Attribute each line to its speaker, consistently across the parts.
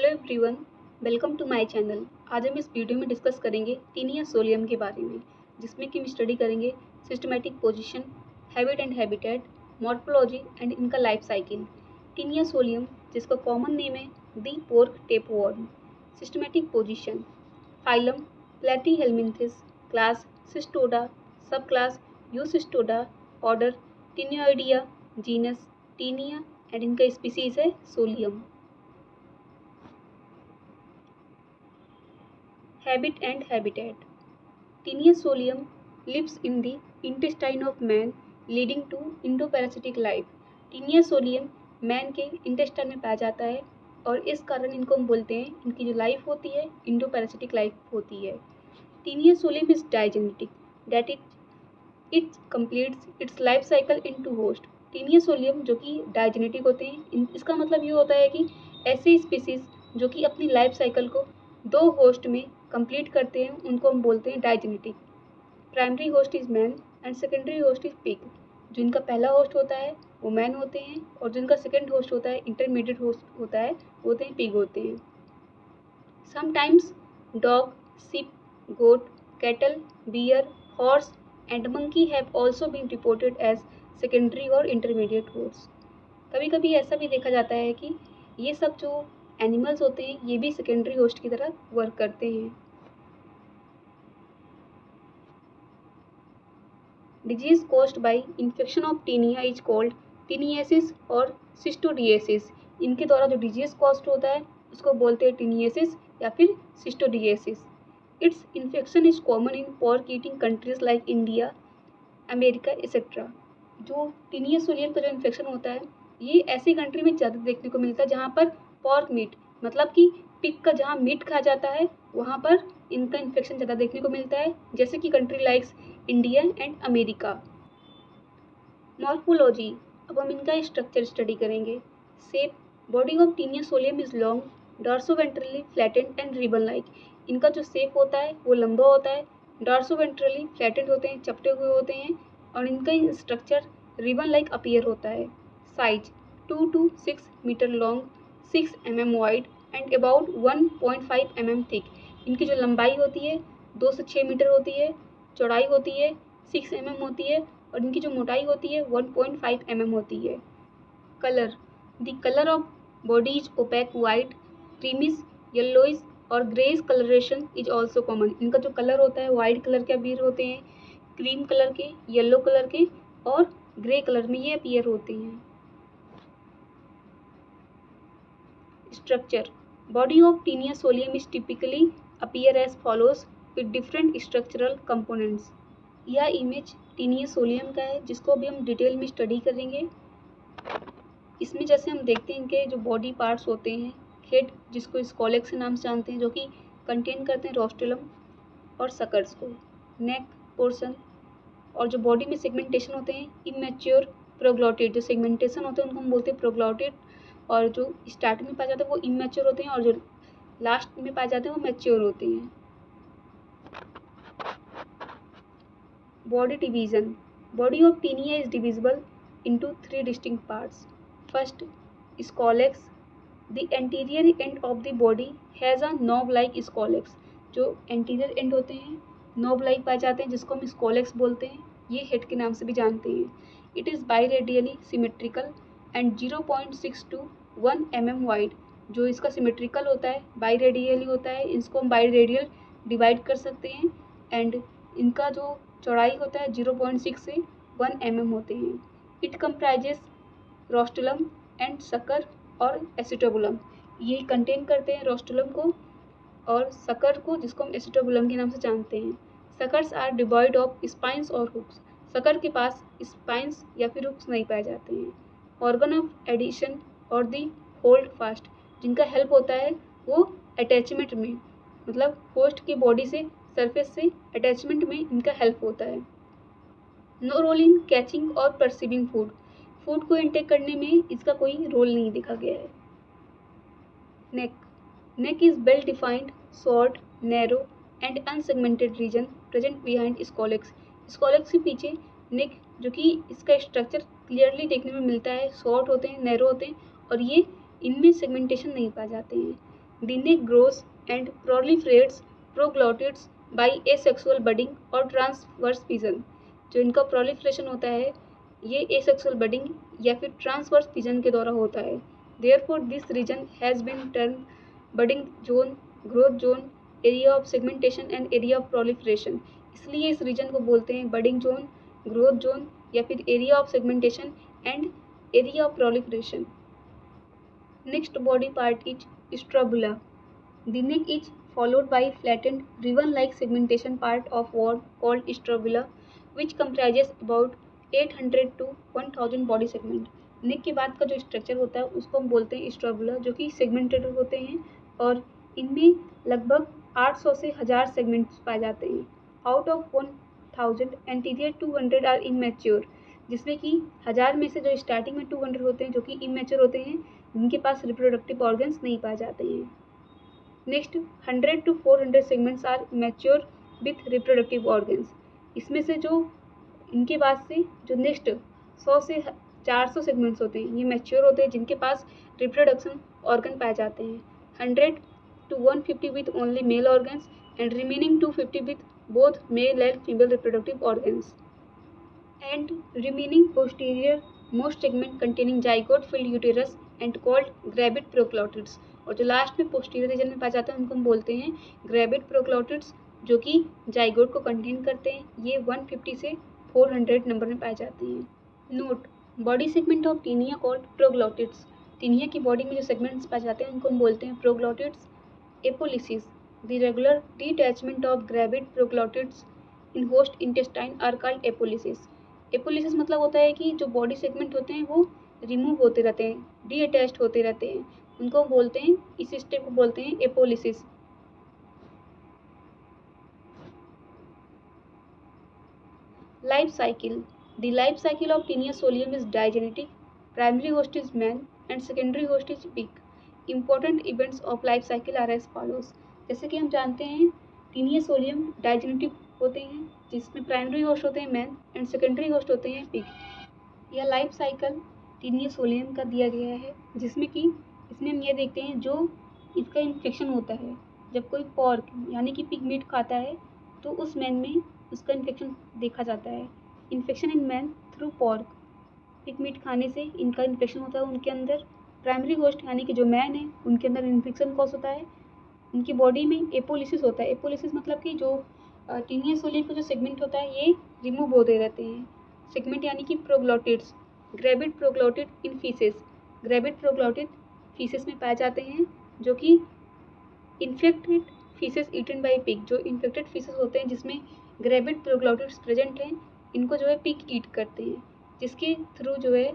Speaker 1: Everyone, welcome to my channel. आज हम इस वीडियो में डिस्कस करेंगे टीनिया सोलियम के बारे में, जिसमें कि हम स्टडी करेंगे systematic position, habit and habitat, morphology and इनका लाइफ साइकिल। टीनिया सोलियम, जिसका कॉमन नेम है the pork tapeworm. Systematic position, phylum Platyhelminthes, class Cestoda, subclass Eucestoda, order Taenioidea, genus Taenia and इनका species है solium. Habit and habitat. Tinea solium lives in the intestine of man, leading to endoparasitic life. Tinea solium man के intestine में पाया जाता है और इस कारण इनको हम बोलते हैं, इनकी जो लाइफ होती है इंडोपैरासिटिक लाइफ होती है। Tinea solium is digenetic, that it completes its life cycle in two host. Tinea solium जो कि डाइजेनेटिक होते हैं, इसका मतलब ये होता है कि ऐसे स्पीसीज जो कि अपनी लाइफ साइकिल को दो होस्ट में कंप्लीट करते हैं उनको हम बोलते हैं digenetic. Primary host is man and secondary host is pig. जो इनका पहला होस्ट होता है वो मैन होते हैं और जो इनका सेकेंड होस्ट होता है, इंटरमीडिएट होस्ट होता है, वो होते हैं पिग होते हैं। Sometimes dog, sheep, goat, cattle, bear, horse and monkey have also been reported as secondary और इंटरमीडिएट होस्ट। कभी कभी ऐसा भी देखा जाता है कि ये सब जो एनिमल्स होते हैं ये भी सेकेंडरी होस्ट की तरह वर्क करते हैं। Disease caused by infection of Taenia is called taeniasis और सिस्टोडिएसिस। इनके द्वारा जो डिजीज कॉज्ड होता है उसको बोलते हैं टीनियासिस या फिर cestodiasis. Its infection is common in pork eating countries like India, America etcetera. जो टीनिया सोलियम का जो इन्फेक्शन होता है ये ऐसी कंट्री में ज़्यादा देखने को मिलता है जहाँ पर पोर्क मीट मतलब कि पिग का जहाँ मीट खाया जाता है वहाँ पर इनका इन्फेक्शन ज़्यादा देखने को मिलता है, जैसे कि country likes India and America. Morphology, अब हम इनका स्ट्रक्चर स्टडी करेंगे। Shape, body of taenia solium is long, dorsoventrally flattened and ribbon like. इनका जो शेप होता है वो लंबा होता है, डॉर्सोवेंट्रली फ्लैटेंड होते हैं, चपटे हुए होते हैं और इनका स्ट्रक्चर रिबन लाइक अपीयर होता है। Size 2 to 6 metre long, 6 mm wide and about 1.5 mm thick. इनकी जो लंबाई होती है 2 से 6 मीटर होती है, चौड़ाई होती है 6 mm होती है और इनकी जो मोटाई होती है 1.5 mm होती है। Colour, the colour of body is opaque white, creamish, yellowish और greyish colouration is also common. इनका जो कलर होता है वाइट कलर के अपीयर होते हैं, क्रीम कलर के, येलो कलर के और ग्रे कलर में ये अपीयर होते हैं। Structure, body of taenia solium is typically appear as follows with different structural components. यह इमेज टीनिया सोलियम का है जिसको अभी हम डिटेल में स्टडी करेंगे। इसमें जैसे हम देखते हैं इनके जो बॉडी पार्ट्स होते हैं, हेड जिसको स्कोलेक्स के नाम से जानते हैं जो कि कंटेन करते हैं रोस्टुलम और सकर्स को, नेक पोर्शन और जो बॉडी में सेगमेंटेशन होते हैं इमेच्योर प्रोग्लॉटिड। जो सेगमेंटेशन होते हैं उनको हम बोलते हैं प्रोग्लॉटिड और जो स्टार्टिंग में पाए जाते हैं वो इमेच्योर होते हैं और जो लास्ट में पाए जाते हैं वो मैच्योर होते हैं। Body division, body of Taenia is divisible into 3 distinct parts. First, scolex, the anterior end of the body has a knob like scolex. जो एंटीरियर एंड होते हैं नॉब लाइक पाए जाते हैं जिसको हम स्कोलेक्स बोलते हैं, ये हेड के नाम से भी जानते हैं। It is biradially symmetrical and 0.6 to 1 mm wide. जो इसका सिमेट्रिकल होता है बाईरेडियली होता है, इसको हम बाईरेडियल डिवाइड कर सकते हैं एंड इनका जो चौड़ाई होता है 0.6 से 1 mm होते हैं। इट कंप्राइजेस रोस्टुलम एंड सकर और एसिटोबुलम। ये कंटेन करते हैं रोस्टुलम को और सकर को जिसको हम एसिटोबुलम के नाम से जानते हैं। Suckers are devoid of spines और हुक्स। सकर के पास स्पाइंस या फिर हुक्स नहीं पाए जाते हैं। ऑर्गन ऑफ एडिशन और दी होल्ड फास्ट, जिनका हेल्प होता है वो अटैचमेंट में, मतलब होस्ट की बॉडी से सरफेस से अटैचमेंट में इनका हेल्प होता है। नो रोल इन कैचिंग और परसीविंग फूड, फूड को इंटेक करने में इसका कोई रोल नहीं देखा गया है। Neck, neck is well defined, short, narrow and unsegmented region present behind scolex. Scolex के पीछे नेक जो कि इसका स्ट्रक्चर क्लियरली देखने में मिलता है, शॉर्ट होते हैं, नैरो होते हैं और ये इनमें सेगमेंटेशन नहीं पाए जाते हैं। The neck grows and proliferates proglottids by asexual budding और ट्रांसवर्स फिजन। जो इनका प्रोलिफरेशन होता है ये एसेक्सुअल बडिंग या फिर ट्रांसवर्स फिजन के द्वारा होता है। Therefore this region has been termed budding zone, growth zone, area of segmentation and area of proliferation. इसलिए इस रीजन को बोलते हैं बडिंग जोन, ग्रोथ जोन या फिर area of segmentation and area of proliferation. Next body part is strobila. The neck is followed by flattened ribbon-like segmentation part of word called strobula, which comprises about 800 to 1000 body segment. नेक के बाद का जो structure होता है उसको हम बोलते हैं स्ट्रोबुला, जो कि सेगमेंटेड होते हैं और इनमें लगभग 800 से 1000 सेगमेंट्स पाए जाते हैं। Out of 1000 anterior 200 are immature, जिसमें कि 1000 में से जो स्टार्टिंग में 200 होते हैं जो कि इमेच्योर होते हैं, जिनके पास रिप्रोडक्टिव ऑर्गन्स नहीं पाए जाते हैं। Next 100 to 400 segments are mature with reproductive organs. इसमें से जो इनके बाद से जो नेक्स्ट 100 से 400 सेगमेंट्स होते हैं ये मैच्योर होते हैं, जिनके पास रिप्रोडक्शन ऑर्गन पाए जाते हैं। 100 to 150 with only male organs and remaining 250 with both male and female reproductive organs and remaining posterior most segment containing zygote filled uterus and called gravid proglottids. और जो लास्ट में posterior reason में पाया जाता है उनको हम बोलते हैं ग्रेविड प्रोक्लॉटिड्स, जो कि जाइगोट को कंटेन करते हैं। ये 150 से 400 नंबर में पाए जाते हैं। Note, body segment of Taenia called proglottids. Taenia की बॉडी में जो सेगमेंट्स पाए जाते हैं उनको हम बोलते हैं proglottids. Apolysis, the regular detachment of gravid proglottids in host intestine are called apolysis. Apolysis मतलब होता है कि जो बॉडी सेगमेंट होते हैं वो रिमूव होते रहते हैं, डीअटैच्ड होते रहते हैं, उनको बोलते हैं, इस स्टेप को बोलते हैं apolysis. Life cycle, the life cycle of taenia solium is digenetic, primary host is man and secondary host is pig. Important events of life cycle are as follows. जैसे कि हम जानते हैं टीनिया सोलियम डाइजेनेटिक होते हैं, जिसमें primary host होते हैं मैन एंड सेकेंडरी होस्ट होते हैं पिग। यह लाइफ साइकिल टीनिया सोलियम का दिया गया है, जिसमें कि इसमें हम ये देखते हैं जो इसका इन्फेक्शन होता है जब कोई पॉर्क यानी कि पिग मीट खाता है तो उस मैन में उसका इन्फेक्शन देखा जाता है। Infection in man through pork, pig meet खाने से इनका इन्फेक्शन होता है उनके अंदर। प्राइमरी होस्ट यानी कि जो मैन है उनके अंदर इन्फेक्शन कॉज होता है, उनकी बॉडी में एपोलिसिस होता है। एपोलिसिस मतलब कि जो टीनिया सोलियम का जो सेगमेंट होता है ये रिमूव होते रहते हैं। सेगमेंट यानी कि proglottids, gravid proglottid in faeces, gravid proglottid faeces में पाए जाते हैं, जो कि infected faeces eaten by pig, जो इन्फेक्टेड फीसेस होते हैं जिसमें ग्रेविड प्रोग्लॉटिड्स प्रेजेंट हैं, इनको जो है पिग ईट करते हैं, जिसके थ्रू जो है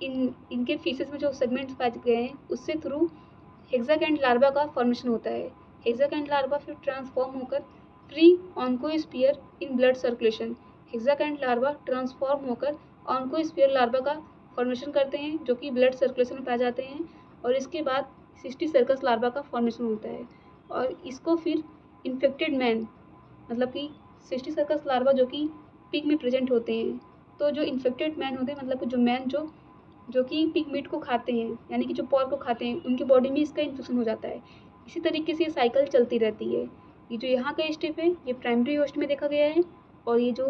Speaker 1: इनके फीसेस में जो सेगमेंट्स पाए गए हैं उससे थ्रू हेक्साकैंड लार्वा का फॉर्मेशन होता है। हेक्साकैंड लार्वा फिर ट्रांसफॉर्म होकर free oncosphere in blood circulation, hexacanth larva transform होकर ऑन्कोस्फीयर लार्वा का फॉर्मेशन करते हैं, जो कि ब्लड सर्कुलेशन में पाए जाते हैं। और इसके बाद सिस्टी सर्कस लार्वा का फॉर्मेशन होता है और इसको फिर इन्फेक्टेड मैन, मतलब कि सिस्टी सर्कस लार्वा जो कि पिग में प्रेजेंट होते हैं, तो जो इन्फेक्टेड मैन होते हैं मतलब कि जो मैन जो कि पिग मीट को खाते हैं यानी कि जो पॉर्क को खाते हैं, उनकी बॉडी में इसका इन्फेक्शन हो जाता है। इसी तरीके से ये साइकिल चलती रहती है। ये जो यहाँ का स्टेप है ये प्राइमरी होस्ट में देखा गया है और ये जो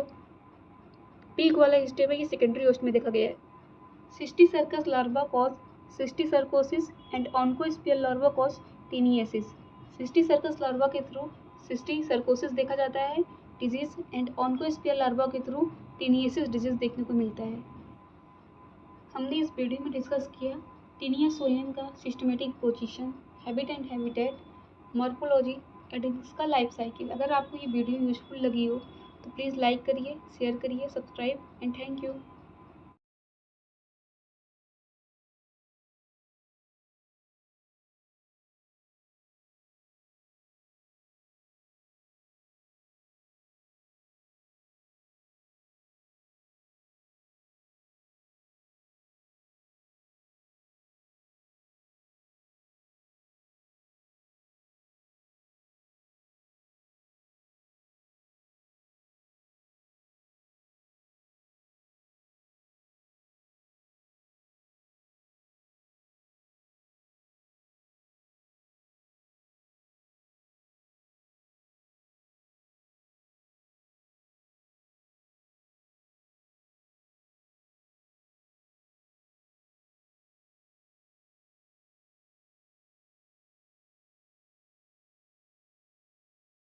Speaker 1: पिग वाला स्टेप है ये सेकेंडरी होस्ट में देखा गया है। Cysticercus larva cause cysticercosis and oncosphere larva cause taeniasis. Cysticercus larva के थ्रू सिस्टी सर्कोसिस देखा जाता है डिजीज एंड ऑन्कोस्फीयर लार्वा के थ्रू टीनियासिस डिजीज देखने को मिलता है। हमने इस वीडियो में डिस्कस किया टीनिया सोलियम का systematic position, habit and habitat, morphology and इसका लाइफ साइकिल। अगर आपको ये वीडियो यूजफुल लगी हो तो प्लीज़ लाइक करिए, शेयर करिए, सब्सक्राइब एंड थैंक यू।